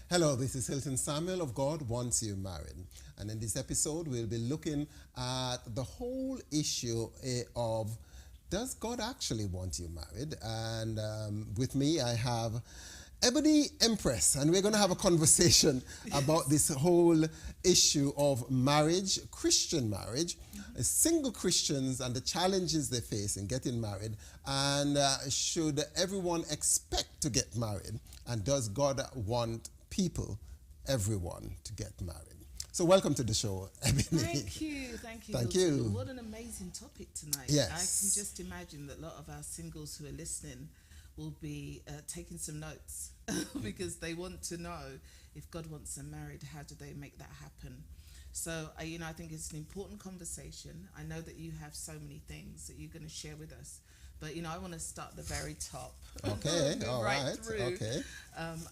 Hello, this is Hilton Samuel of God Wants You Married. And in this episode, we'll be looking at the whole issue of does God actually want you married? And with me, I have Ebony Empress, and we're going to have a conversation about this whole issue of marriage, Christian marriage, single Christians and the challenges they face in getting married, and should everyone expect to get married? And does God want people, everyone, to get married? So welcome to the show, Ebony. Thank you. Thank you. What an amazing topic tonight. Yes. I can just imagine that a lot of our singles who are listening will be taking some notes because they want to know if God wants them married, how do they make that happen? So, I think it's an important conversation. I know that you have so many things that you're going to share with us. But, I want to start at the very top. Okay, all right. Through. Okay.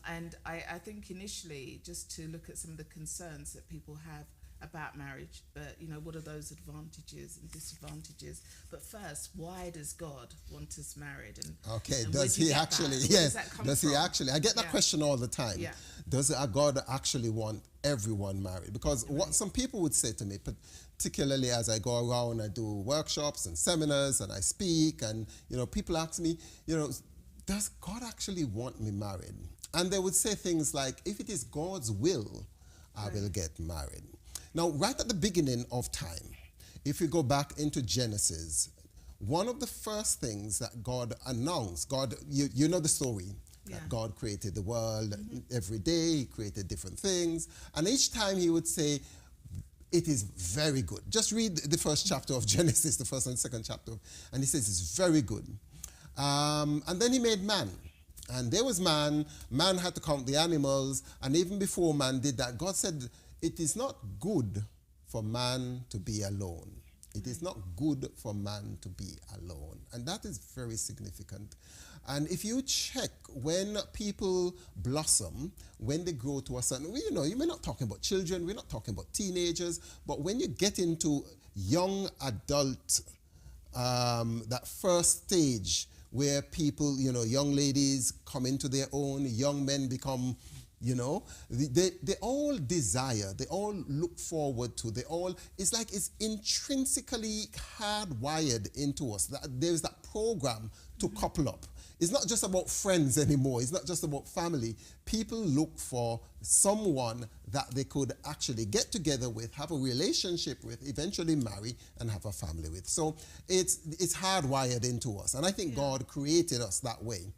And I think initially, just to look at some of the concerns that people have about marriage, but, what are those advantages and disadvantages? But first, why does God want us married? And does he actually? Yes. Does he actually? I get that question all the time. Yeah. Does God actually want everyone married? Because what some people would say to me, particularly as I go around, I do workshops and seminars and I speak, and people ask me, does God actually want me married? And they would say things like, if it is God's will, I will get married. Now, right at the beginning of time, if you go back into Genesis, one of the first things that God announced, you know the story, that God created the world every day, he created different things, and each time he would say, it is very good. Just read the first chapter of Genesis, the first and second chapter, and he says it's very good. And then he made man. And there was man had to count the animals, and even before man did that, God said, it is not good for man to be alone. It is not good for man to be alone. And that is very significant. And if you check when people blossom, when they grow to a certain, we're not talking about children, we're not talking about teenagers, but when you get into young adult, that first stage where people, young ladies come into their own, young men become, they all desire, they all look forward to, it's like it's intrinsically hardwired into us. There's that program to couple up. It's not just about friends anymore. It's not just about family. People look for someone that they could actually get together with, have a relationship with, eventually marry and have a family with. So it's hardwired into us. And I think God created us that way.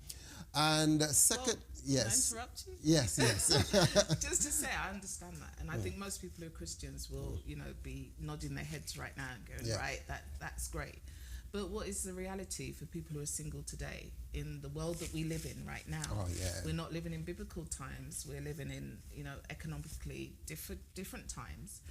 And second, yes. Can I interrupt you? Yes. Just to say, I understand that. And I think most people who are Christians will, be nodding their heads right now and going, right, that's great. But what is the reality for people who are single today in the world that we live in right now? Oh, yeah. We're not living in biblical times. We're living in, economically different times,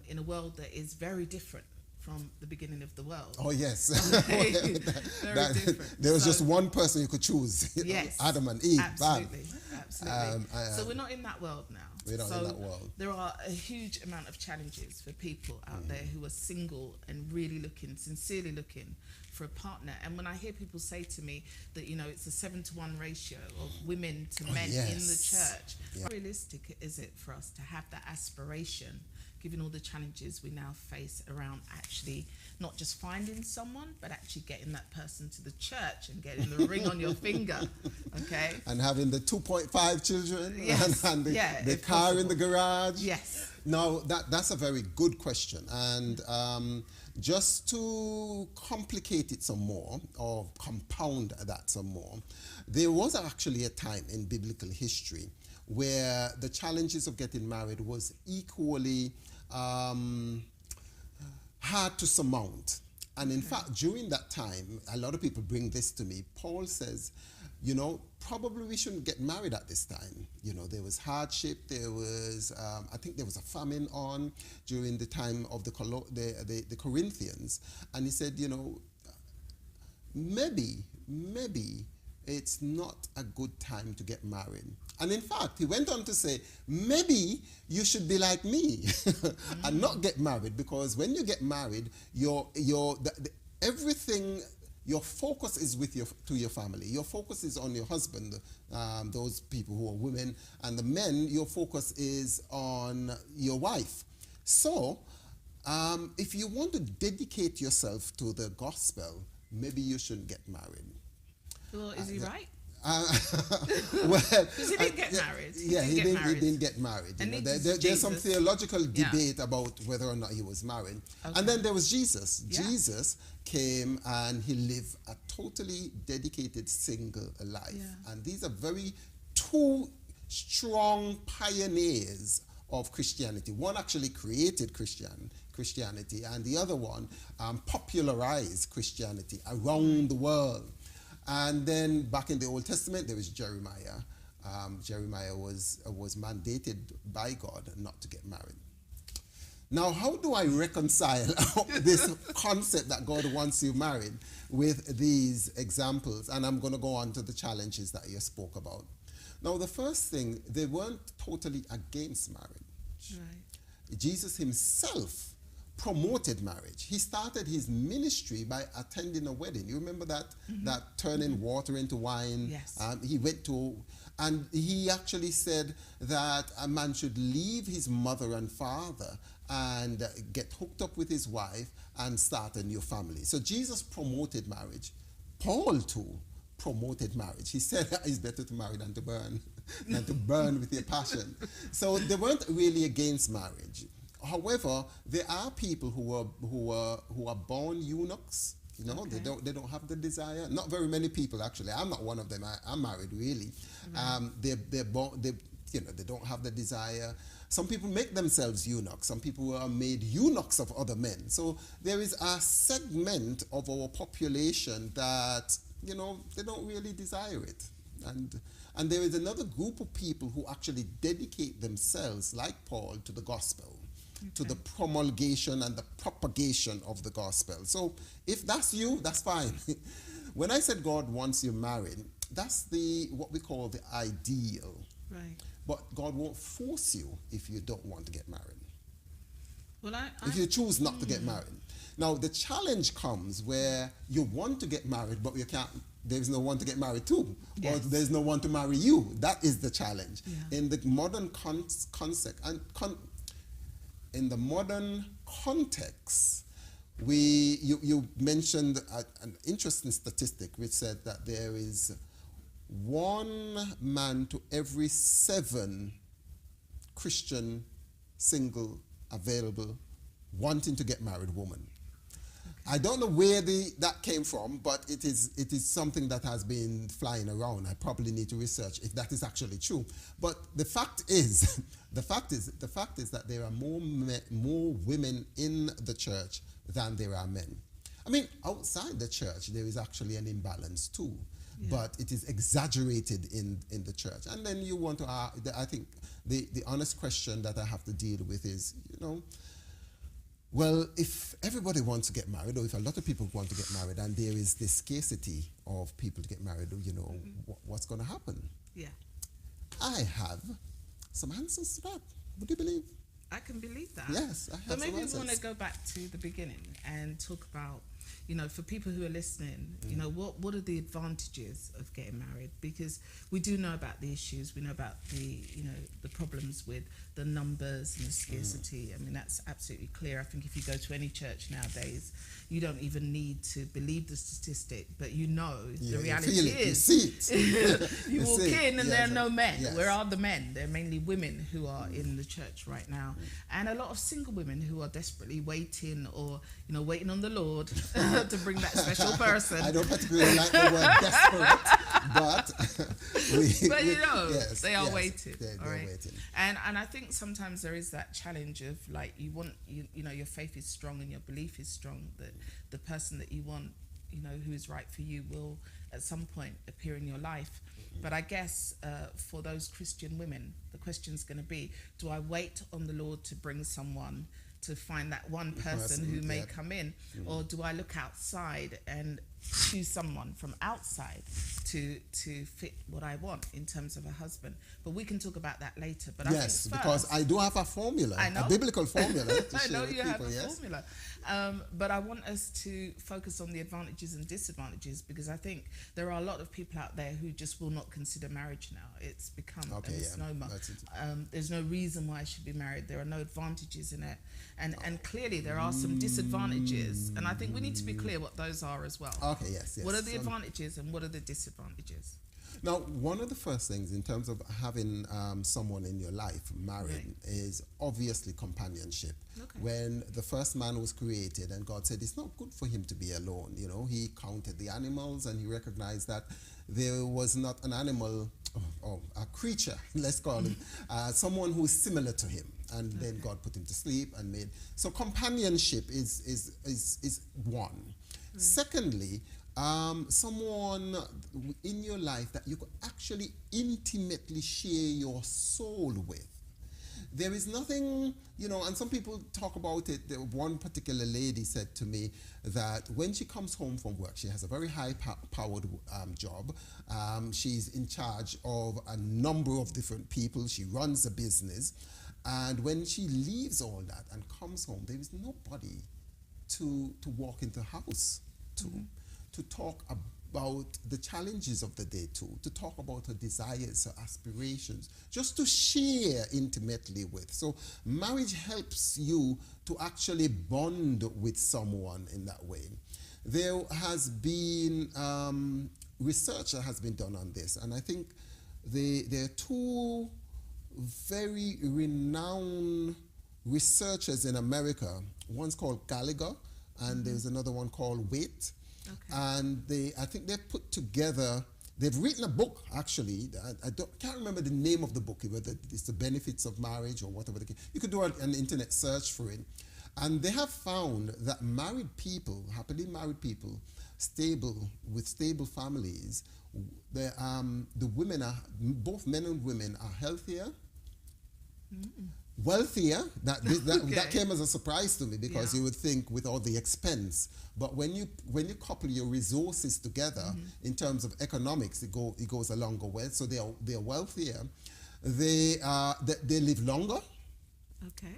in a world that is very different from the beginning of the world. Oh, yes. Very different. There was just one person you could choose. Yes. Adam and Eve. Absolutely. Bam. Absolutely. So we're not in that world now. We're not in that world. There are a huge amount of challenges for people out there who are single and really sincerely looking for a partner. And when I hear people say to me that, it's a 7-to-1 ratio of women to men in the church, how realistic is it for us to have that aspiration, given all the challenges we now face around actually not just finding someone, but actually getting that person to the church and getting the ring on your finger, okay? And having the 2.5 children yes. and the car possible. In the garage. Yes. Now, that's a very good question. And just to complicate it some more, or compound that some more, there was actually a time in biblical history where the challenges of getting married was equally hard to surmount. And in fact, during that time, a lot of people bring this to me. Paul says, probably we shouldn't get married at this time. There was hardship, there was, I think there was a famine on during the time of the Corinthians. And he said, maybe it's not a good time to get married. And in fact, he went on to say, maybe you should be like me and not get married, because when you get married, everything your focus is to your family. Your focus is on your husband, those people who are women, and the men, your focus is on your wife. So, if you want to dedicate yourself to the gospel, maybe you shouldn't get married. Well, is he right? Well, Because he didn't get married. He didn't get married. And there's some theological debate about whether or not he was married. Okay. And then there was Jesus. Yeah. Jesus came and he lived a totally dedicated single life. Yeah. And these are two strong pioneers of Christianity. One actually created Christianity, and the other one popularized Christianity around the world. And then back in the Old Testament, there was Jeremiah. Jeremiah was mandated by God not to get married. Now, how do I reconcile this concept that God wants you married with these examples? And I'm going to go on to the challenges that you spoke about. Now, the first thing, they weren't totally against marriage. Right. Jesus himself promoted marriage. He started his ministry by attending a wedding. You remember that? Mm-hmm. That turning water into wine? Yes. He went to, and he actually said that a man should leave his mother and father and get hooked up with his wife and start a new family. So Jesus promoted marriage. Paul too promoted marriage. He said it's better to marry than to burn, with your passion. So they weren't really against marriage. However, there are people who are born eunuchs. You know, okay. They don't have the desire. Not very many people actually. I'm not one of them. I'm married really. Right. They don't have the desire. Some people make themselves eunuchs. Some people are made eunuchs of other men. So there is a segment of our population that, you know, they don't really desire it. And there is another group of people who actually dedicate themselves, like Paul, to the gospel. Okay. To the promulgation and the propagation of the gospel. So if that's you, that's fine. When I said God wants you married, that's what we call the ideal. Right. But God won't force you if you don't want to get married. Well, if you choose not to get married. Now, the challenge comes where you want to get married, but you can't. There's no one to get married to, yes. Or there's no one to marry you. That is the challenge. Yeah. In the modern concept and in the modern context, you mentioned an interesting statistic which said that there is 1 man to every 7 Christian single available wanting to get married woman. I don't know where that came from, but it is something that has been flying around. I probably need to research if that is actually true. But the fact is that there are more women in the church than there are men. I mean, outside the church, there is actually an imbalance too. Yeah. But it is exaggerated in the church. And then you want to, I think the honest question that I have to deal with is, you know, well, if everybody wants to get married, or if a lot of people want to get married, and there is this scarcity of people to get married, you know, what's going to happen? Yeah. I have some answers to that. Would you believe? I can believe that. Yes, I have some answers. But maybe we want to go back to the beginning and talk about, you know, for people who are listening, you know, what are the advantages of getting married? Because we do know about the issues. We know about the problems with the numbers and the scarcity. I mean, that's absolutely clear. I think if you go to any church nowadays, you don't even need to believe the statistic, but you know the reality is. You see it. You walk in and there are no men. Yes. Where are the men? They're mainly women who are in the church right now. And a lot of single women who are desperately waiting or, you know, waiting on the Lord to bring that special person. I don't particularly like the word desperate, but you know, yes, they are waiting. They're waiting. And I think sometimes there is that challenge of like you know your faith is strong and your belief is strong that the person that you want, you know, who is right for you will at some point appear in your life. But I guess for those Christian women, the question's going to be, do I wait on the Lord to bring someone to find that one person who may come in, or do I look outside and choose someone from outside to fit what I want in terms of a husband. But we can talk about that later. But yes, I think because I do have a formula, a biblical formula. To I know share you with have people, a yes. formula. But I want us to focus on the advantages and disadvantages, because I think there are a lot of people out there who just will not consider marriage now. It's become a misnomer. There's no reason why I should be married. There are no advantages in it. And clearly there are some disadvantages. And I think we need to be clear what those are as well. Okay, yes. What are the advantages and what are the disadvantages? Now, one of the first things in terms of having someone in your life married is obviously companionship. Okay. When the first man was created and God said it's not good for him to be alone, you know, he counted the animals and he recognized that there was not an animal or a creature, let's call him, someone who is similar to him. And then God put him to sleep and made. So companionship is one. Secondly, someone in your life that you could actually intimately share your soul with. There is nothing, you know, and some people talk about it. One particular lady said to me that when she comes home from work, she has a very high-powered job. She's in charge of a number of different people. She runs a business. And when she leaves all that and comes home, there is nobody to walk into the house to talk about the challenges of the day to talk about her desires, her aspirations, just to share intimately with. So marriage helps you to actually bond with someone in that way. There has been research that has been done on this, and I think there are two very renowned researchers in America. One's called Gallagher, and there's another one called Waite. Okay. And I think they've put together, they've written a book actually. I can't remember the name of the book, whether it's the benefits of marriage or whatever. You could do an internet search for it. And they have found that married people, happily married people, with stable families, the women are, both men and women are healthier, wealthier. That came as a surprise to me, because you would think with all the expense, but when you couple your resources together in terms of economics, it goes a longer way. So they're wealthier, they live longer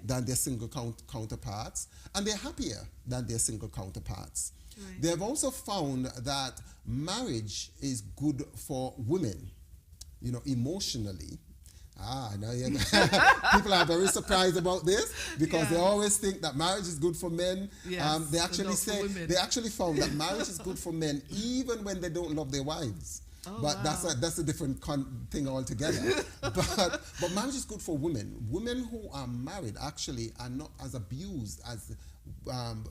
than their single counterparts, and they're happier than their single counterparts. Right. They have also found that marriage is good for women, you know, emotionally. Now people are very surprised about this, because they always think that marriage is good for men. Yes, they actually found that marriage is good for men even when they don't love their wives. Oh, but wow. that's a different thing altogether. but marriage is good for women. Women who are married actually are not as abused as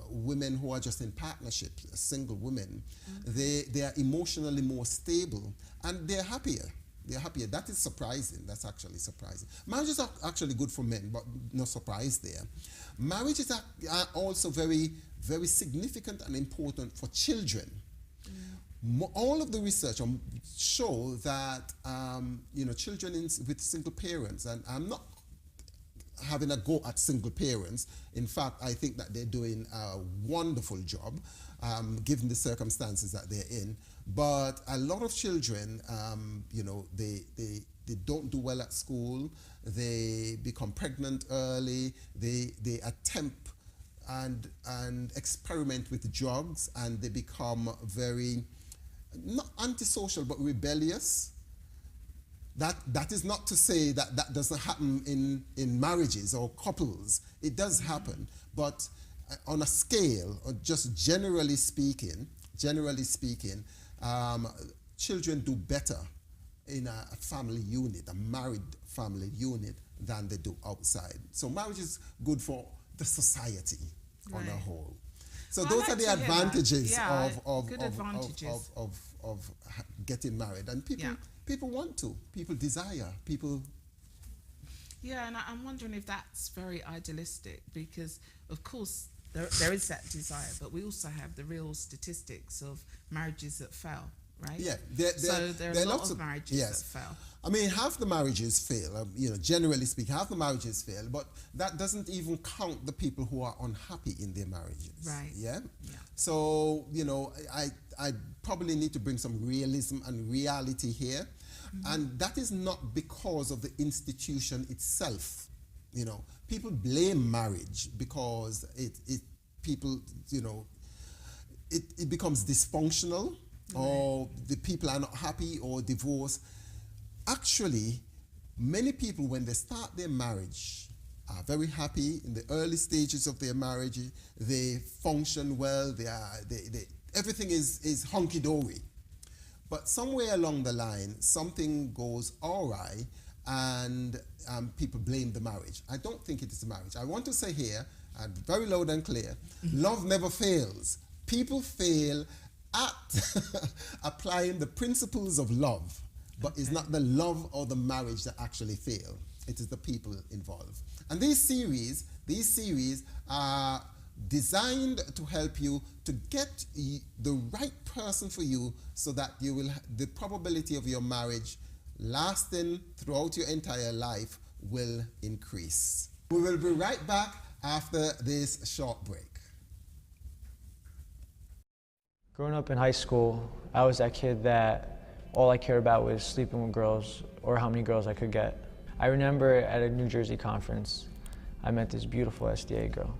women who are just in partnerships, single women. They are emotionally more stable, and they're happier. They're happier. That is surprising. That's actually surprising. Marriage is actually good for men, but no surprise there. Marriage is also very, very significant and important for children. All of the research show that children with single parents, and I'm not having a go at single parents. In fact, I think that they're doing a wonderful job, given the circumstances that they're in. But a lot of children, they don't do well at school. They become pregnant early. They attempt and experiment with drugs, and they become very, not antisocial, but rebellious. That is not to say that that doesn't happen in marriages or couples. It does happen, but on a scale, or just generally speaking, children do better in a family unit, a married family unit, than they do outside. So marriage is good for the society on a whole. So those are the advantages of getting married, and people want to, people desire, people. Yeah, and I'm wondering if that's very idealistic, because of course there is that desire, but we also have the real statistics of marriages that fail. right? Yeah, So there are lots of marriages that fail. I mean, half the marriages fail, generally speaking, half the marriages fail, but that doesn't even count the people who are unhappy in their marriages. Right. Yeah? So, I probably need to bring some realism and reality here. And that is not because of the institution itself. People blame marriage because it becomes dysfunctional, or the people are not happy, or divorce. Actually, many people, when they start their marriage, are very happy in the early stages of their marriage. They function well. Everything is hunky-dory. But somewhere along the line, something goes awry, and people blame the marriage. I don't think it is the marriage. I want to say here, and very loud and clear, love never fails. People fail at applying the principles of love. But it's not the love or the marriage that actually fail. It is the people involved. And these series are designed to help you to get the right person for you, so that the probability of your marriage lasting throughout your entire life will increase. We will be right back after this short break. Growing up in high school, I was that kid that all I cared about was sleeping with girls, or how many girls I could get. I remember at a New Jersey conference, I met this beautiful SDA girl.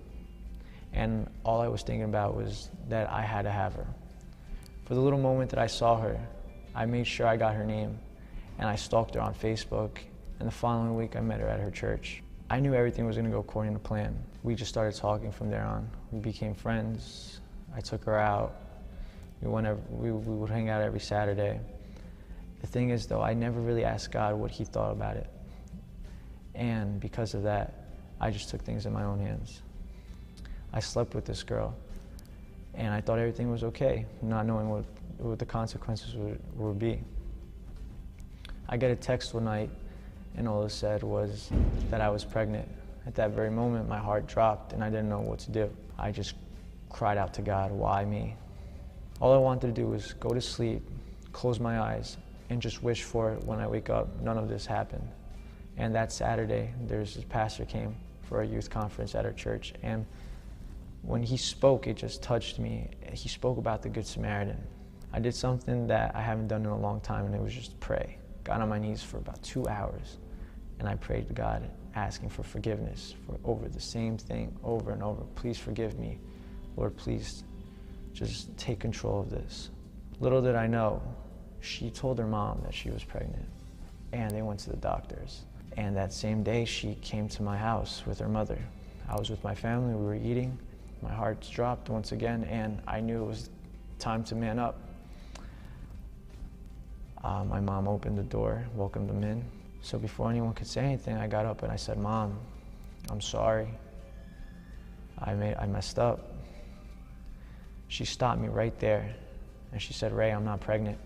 And all I was thinking about was that I had to have her. For the little moment that I saw her, I made sure I got her name, and I stalked her on Facebook, and the following week I met her at her church. I knew everything was gonna go according to plan. We just started talking from there on. We became friends. I took her out. We would hang out every Saturday. The thing is, though, I never really asked God what he thought about it. And because of that, I just took things in my own hands. I slept with this girl, and I thought everything was okay, not knowing what the consequences would be. I get a text one night, and all it said was that I was pregnant. At that very moment, my heart dropped, and I didn't know what to do. I just cried out to God, why me? All I wanted to do was go to sleep, close my eyes, and just wish for it when I wake up, none of this happened. And that Saturday, this pastor came for a youth conference at our church, and when he spoke, it just touched me. He spoke about the Good Samaritan. I did something that I haven't done in a long time, and it was just pray. Got on my knees for about 2 hours, and I prayed to God, asking for forgiveness over the same thing over and over. Please forgive me. Lord, please just take control of this. Little did I know, she told her mom that she was pregnant, and they went to the doctors. And that same day, she came to my house with her mother. I was with my family, we were eating. My heart dropped once again, and I knew it was time to man up. My mom opened the door, welcomed them in. So before anyone could say anything, I got up and I said, Mom, I'm sorry. I messed up. She stopped me right there, and she said, Ray, I'm not pregnant.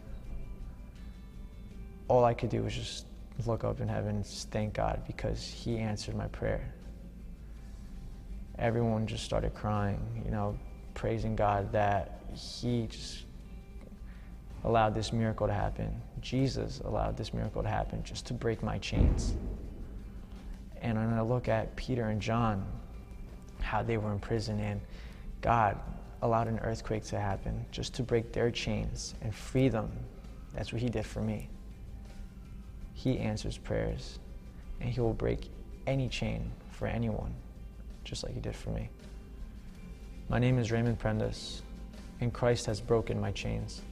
All I could do was just look up in heaven and just thank God, because he answered my prayer. Everyone just started crying, praising God that he just allowed this miracle to happen. Jesus allowed this miracle to happen just to break my chains. And when I look at Peter and John, how they were in prison, and God allowed an earthquake to happen just to break their chains and free them. That's what he did for me. He answers prayers, and he will break any chain for anyone, just like he did for me. My name is Raymond Prendas, and Christ has broken my chains.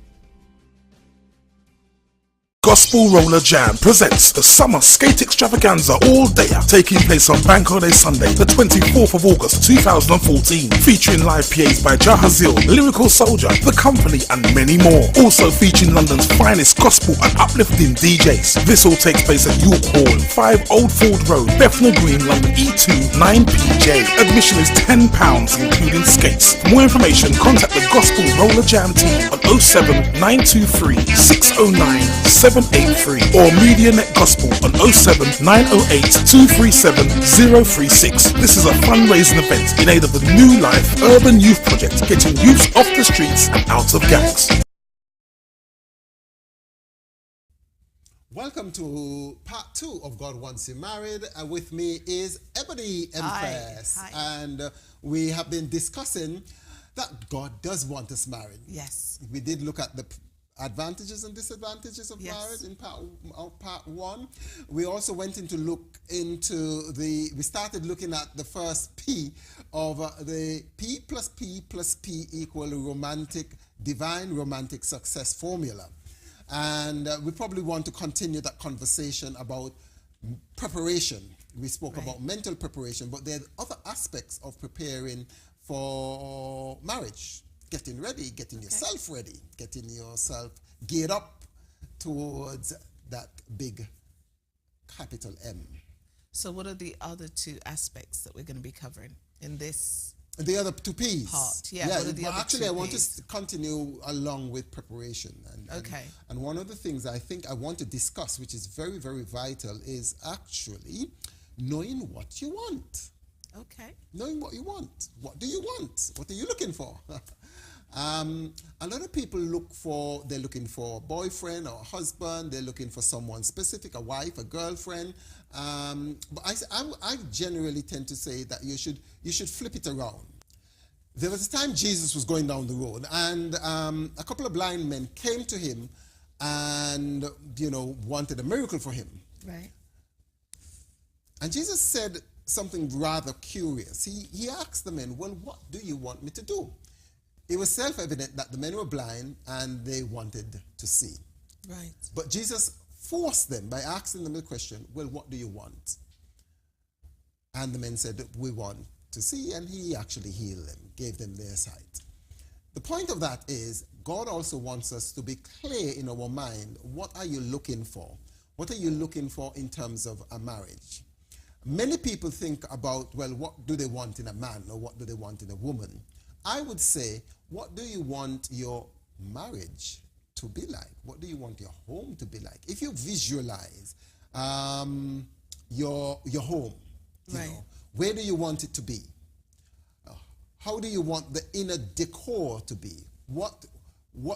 Gospel Roller Jam presents the Summer Skate Extravaganza All Dayer, taking place on Bank Holiday Sunday, the 24th of August 2014, featuring live PAs by Jahazil, Lyrical Soldier, The Company, and many more. Also featuring London's finest gospel and uplifting DJs. This all takes place at York Hall, 5 Old Ford Road, Bethnal Green, London E2 9PJ. Admission is £10, including skates. For more information, contact the Gospel Roller Jam team on 07 923 609 783 or MediaNet Gospel on 07 908 237 036. This is a fundraising event in aid of the New Life Urban Youth Project, getting youths off the streets and out of gangs. Welcome to part 2 of God Wants You Married. With me is Ebony Empress. Hi. And we have been discussing that God does want us married. Yes. We did look at the advantages and disadvantages of Yes. marriage in part 1. We also went we started looking at the first P of the P plus P plus P equal divine romantic success formula. And we probably want to continue that conversation about preparation. We spoke about mental preparation, but there are other aspects of preparing for marriage. Getting ready, getting yourself ready, getting yourself geared up towards that big capital M. So what are the other 2 aspects that we're going to be covering in this? The other 2 P's. Part, yeah. What are the other actually, 2 I want Ps? to continue along with preparation. And one of the things I think I want to discuss, which is very, very vital, is actually knowing what you want. Okay. Knowing what you want. What do you want? What are you looking for? A lot of people they're looking for a boyfriend or a husband, they're looking for someone specific, a wife, a girlfriend. But I generally tend to say that you should flip it around. There was a time Jesus was going down the road, and a couple of blind men came to him and, wanted a miracle for him. Right. And Jesus said something rather curious. He asked the men, well, what do you want me to do? It was self-evident that the men were blind and they wanted to see. Right. But Jesus forced them by asking them the question, well, what do you want? And the men said, we want to see, and he actually healed them, gave them their sight. The point of that is, God also wants us to be clear in our mind, what are you looking for? What are you looking for in terms of a marriage? Many people think about, well, what do they want in a man or what do they want in a woman? I would say, what do you want your marriage to be like? What do you want your home to be like? If you visualize your home, where do you want it to be? How do you want the inner decor to be? What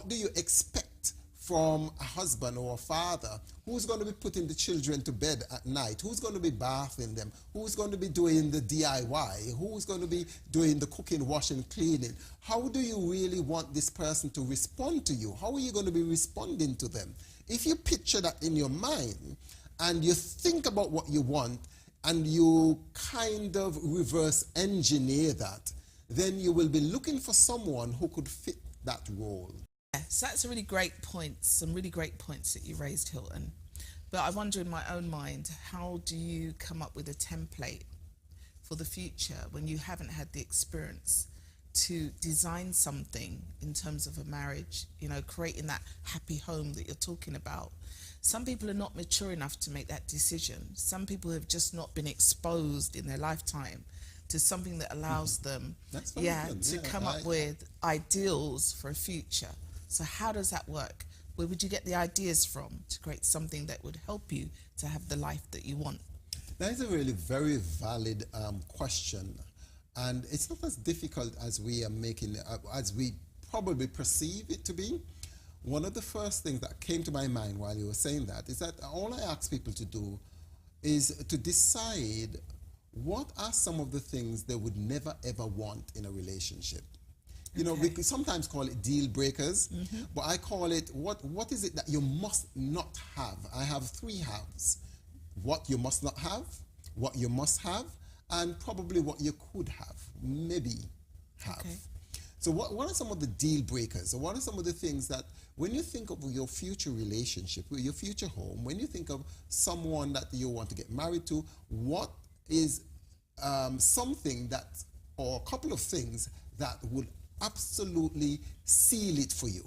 do you expect from a husband or a father? Who's going to be putting the children to bed at night? Who's going to be bathing them? Who's going to be doing the DIY? Who's going to be doing the cooking, washing, cleaning? How do you really want this person to respond to you? How are you going to be responding to them? If you picture that in your mind and you think about what you want and you kind of reverse engineer that, then you will be looking for someone who could fit that role. So that's a really great point, some really great points that you raised, Hilton. But I wonder in my own mind, how do you come up with a template for the future when you haven't had the experience to design something in terms of a marriage, creating that happy home that you're talking about? Some people are not mature enough to make that decision. Some people have just not been exposed in their lifetime to something that allows them to come up with ideals for a future. So how does that work? Where would you get the ideas from to create something that would help you to have the life that you want? That is a really very valid question. And it's not as difficult as we are making it, as we probably perceive it to be. One of the first things that came to my mind while you were saying that is that all I ask people to do is to decide what are some of the things they would never ever want in a relationship. We could sometimes call it deal breakers, but I call it what is it that you must not have? I have 3 haves. What you must not have, what you must have, and probably what you could have, maybe have. Okay. So what are some of the deal breakers? Or what are some of the things that when you think of your future relationship, your future home, when you think of someone that you want to get married to, what is something that, or a couple of things that would absolutely seal it for you?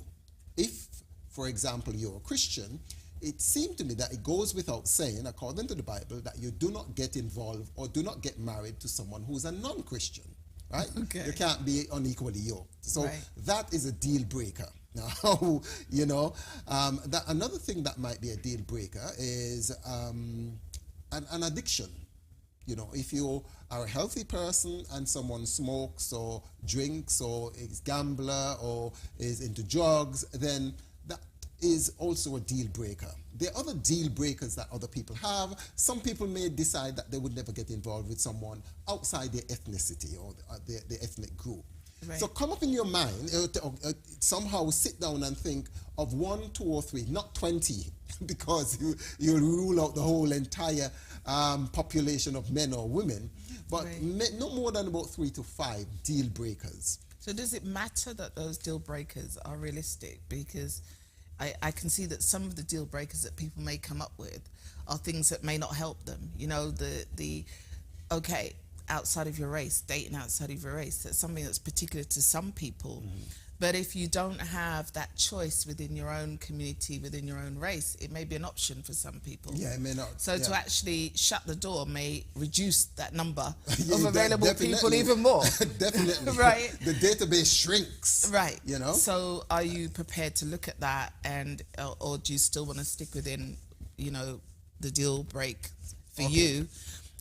If, for example, you're a Christian, it seemed to me that it goes without saying, according to the Bible, that you do not get involved or do not get married to someone who's a non-Christian, right? Okay. You can't be unequally yoked. So that is a deal breaker. Now, that another thing that might be a deal breaker is an addiction. If you are a healthy person and someone smokes or drinks or is gambler or is into drugs, then that is also a deal breaker. There are other deal breakers that other people have. Some people may decide that they would never get involved with someone outside their ethnicity or their ethnic group. Right. So come up in your mind, somehow sit down and think of 1, 2, or 3, not 20, because you'll rule out the whole entire population of men or women, but no more than about 3 to 5 deal breakers. So does it matter that those deal breakers are realistic? Because I can see that some of the deal breakers that people may come up with are things that may not help them. You know, okay, outside of your race, dating outside of your race, that's something that's particular to some people. But if you don't have that choice within your own community, within your own race, it may be an option for some people. Yeah, it may not. So to actually shut the door may reduce that number Yeah, of available people even more. Definitely. Right. The database shrinks. Right. You know? So are you prepared to look at that, and or do you still want to stick within, you know, the deal break for you?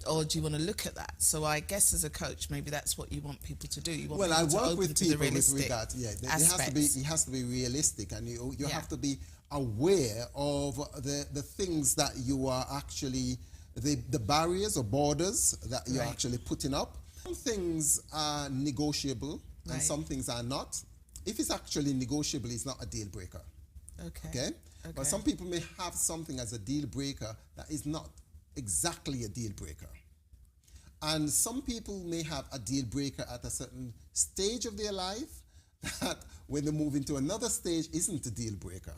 Or do you want to look at that? So I guess as a coach, maybe that's what you want people to do. You want Well, I people to work open with to the people with realistic regard. Yeah, it aspects. has to be realistic, and you have to be aware of the things that you are actually the barriers or borders that you're actually putting up. Some things are negotiable, and some things are not. If it's actually negotiable, it's not a deal breaker. Okay. But some people may have something as a deal breaker that is not exactly a deal breaker. And some people may have a deal breaker at a certain stage of their life that when they move into another stage isn't a deal breaker.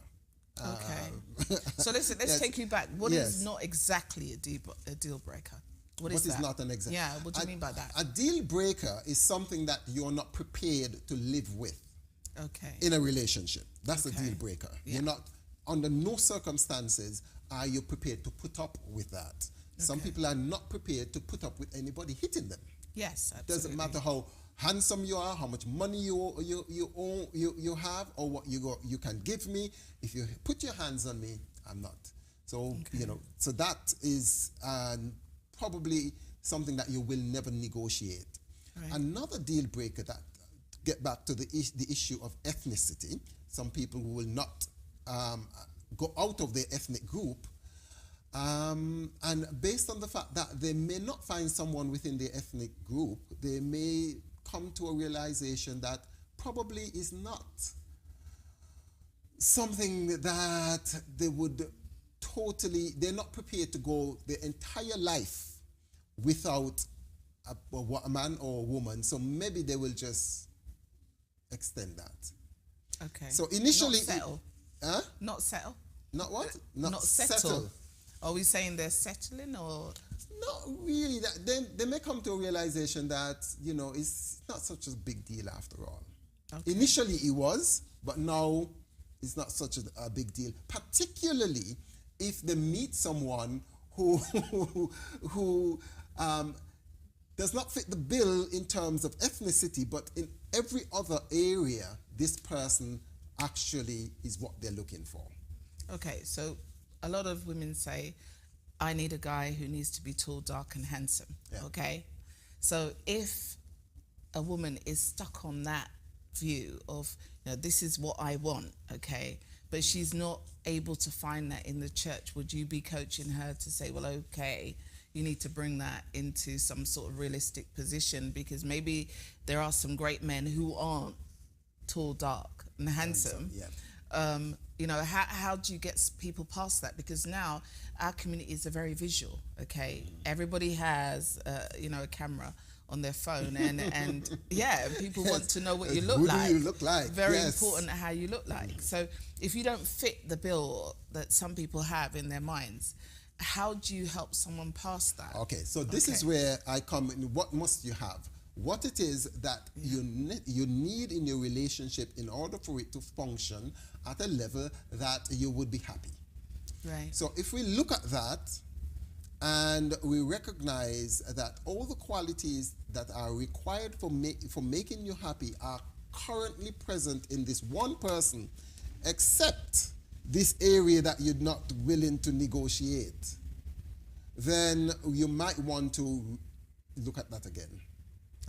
Okay. So let's take you back. What is not exactly a deal breaker? What is that? Not an exact? Yeah, what do you mean by that? A deal breaker is something that you're not prepared to live with. Okay. In a relationship. That's a deal breaker. You're not, under no circumstances are you prepared to put up with that. Some people are not prepared to put up with anybody hitting them. Yes, absolutely. Doesn't matter how handsome you are, how much money you have, or what you can give me. If you put your hands on me, I'm not. So you know. So that is probably something that you will never negotiate. Right. Another deal breaker that get back to the issue of ethnicity. Some people will not go out of their ethnic group. And based on the fact that they may not find someone within their ethnic group, they may come to a realization that probably is not something that they would they're not prepared to go their entire life without a man or a woman. So maybe they will just extend that. Okay. So initially... Not settle. Not settle. Not what? Not settle. Are we saying they're settling or? Not really. They may come to a realization that, you know, it's not such a big deal after all. Okay. Initially it was, but now it's not such a big deal. Particularly if they meet someone who does not fit the bill in terms of ethnicity, but in every other area, this person actually is what they're looking for. Okay, so a lot of women say, I need a guy who needs to be tall, dark, and handsome. Yeah. Okay? So if a woman is stuck on that view of, you know, this is what I want, okay, but she's not able to find that in the church, would you be coaching her to say, well, okay, you need to bring that into some sort of realistic position, because maybe there are some great men who aren't tall, dark, and handsome. Yeah. You know, how do you get people past that? Because now our communities are very visual, okay? Everybody has, you know, a camera on their phone, and yeah, people want to know what you look like. Who do you look like? Very important how you look like. So if you don't fit the bill that some people have in their minds, how do you help someone past that? Okay, so this is where I come in. What must you have? What it is that you need in your relationship in order for it to function at a level that you would be happy. Right. So if we look at that and we recognize that all the qualities that are required for making you happy are currently present in this one person, except this area that you're not willing to negotiate, then you might want to look at that again.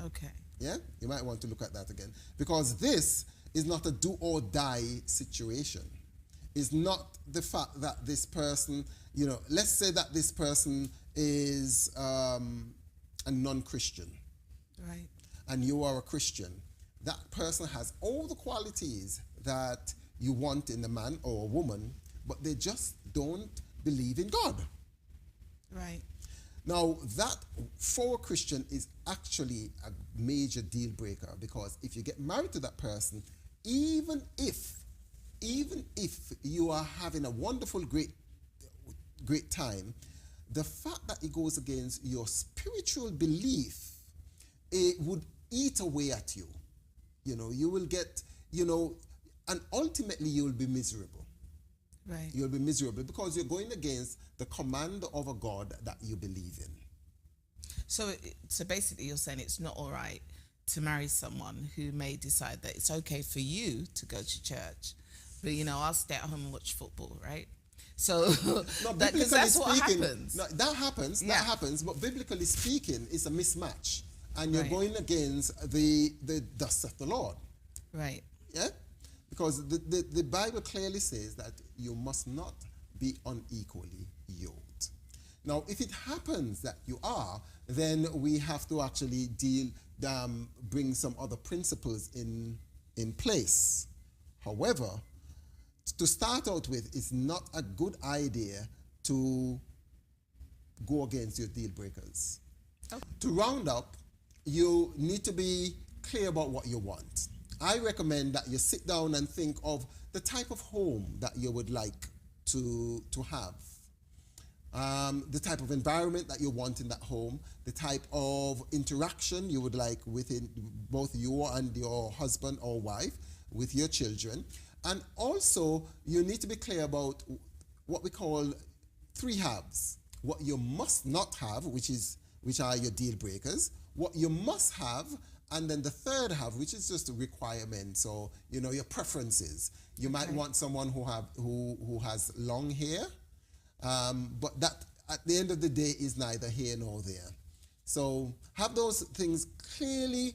Okay. Yeah? You might want to look at that again. Because this is not a do or die situation. is not the fact that this person, you know, let's say that this person is a non-Christian. Right. And you are a Christian. That person has all the qualities that you want in a man or a woman, but they just don't believe in God. Right. Now, that for a Christian is actually a major deal breaker, because if you get married to that person, even if you are having a wonderful, great time, the fact that it goes against your spiritual belief, it would eat away at you. You know, you will get, you know, and ultimately you will be miserable. Right. You'll be miserable because you're going against the command of a God that you believe in. So basically you're saying it's not all right to marry someone who may decide that it's okay for you to go to church, but, you know, I'll stay at home and watch football, right? So No, because that's what happens. No, that happens, but biblically speaking, it's a mismatch. And you're Right. going against the thus saith the Lord. Right. Yeah? Because the Bible clearly says that you must not be unequally yoked. Now, if it happens that you are, then we have to actually bring some other principles in place. However, to start out with, it's not a good idea to go against your deal breakers. Oh. To round up, you need to be clear about what you want. I recommend that you sit down and think of the type of home that you would like to have. The type of environment that you want in that home, the type of interaction you would like within both you and your husband or wife, with your children. And also, you need to be clear about what we call 3 haves. What you must not have, which are your deal breakers, what you must have, and then the 3rd have, which is just a requirement. So, you know, your preferences. You might want someone who has long hair, but that at the end of the day is neither here nor there. So have those things clearly,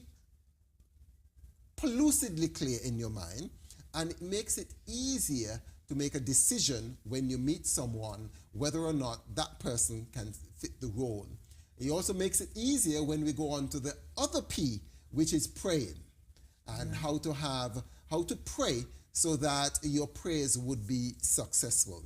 lucidly clear in your mind, and it makes it easier to make a decision when you meet someone whether or not that person can fit the role. It also makes it easier when we go on to the other P, which is praying, and how to pray so that your prayers would be successful.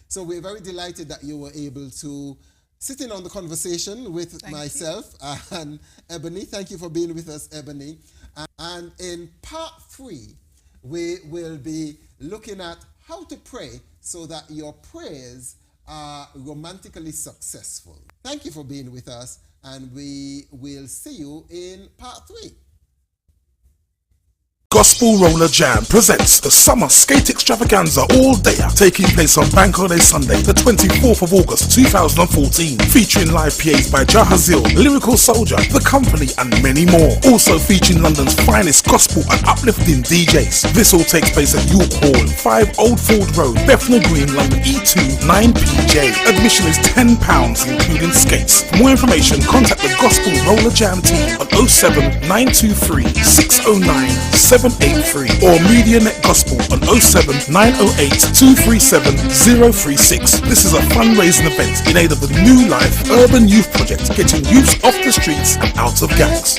So we're very delighted that you were able to sit in on the conversation with myself and Ebony. Thank you for being with us, Ebony. And in part 3, we will be looking at how to pray so that your prayers are romantically successful. Thank you for being with us, and we will see you in part 3. Gospel Roller Jam presents the Summer Skate Extravaganza All Dayer, taking place on Bank Holiday Sunday, the 24th of August 2014, featuring live PAs by Jahazil, Lyrical Soldier, The Company, and many more. Also featuring London's finest gospel and uplifting DJs. This all takes place at York Hall, 5 Old Ford Road, Bethnal Green, London E2 9PJ. Admission is £10, including skates. For more information, contact the Gospel Roller Jam team on 07 923 609 783 or MediaNet Gospel on 07 908 237 036. This is a fundraising event in aid of the New Life Urban Youth Project, getting youths off the streets and out of gangs.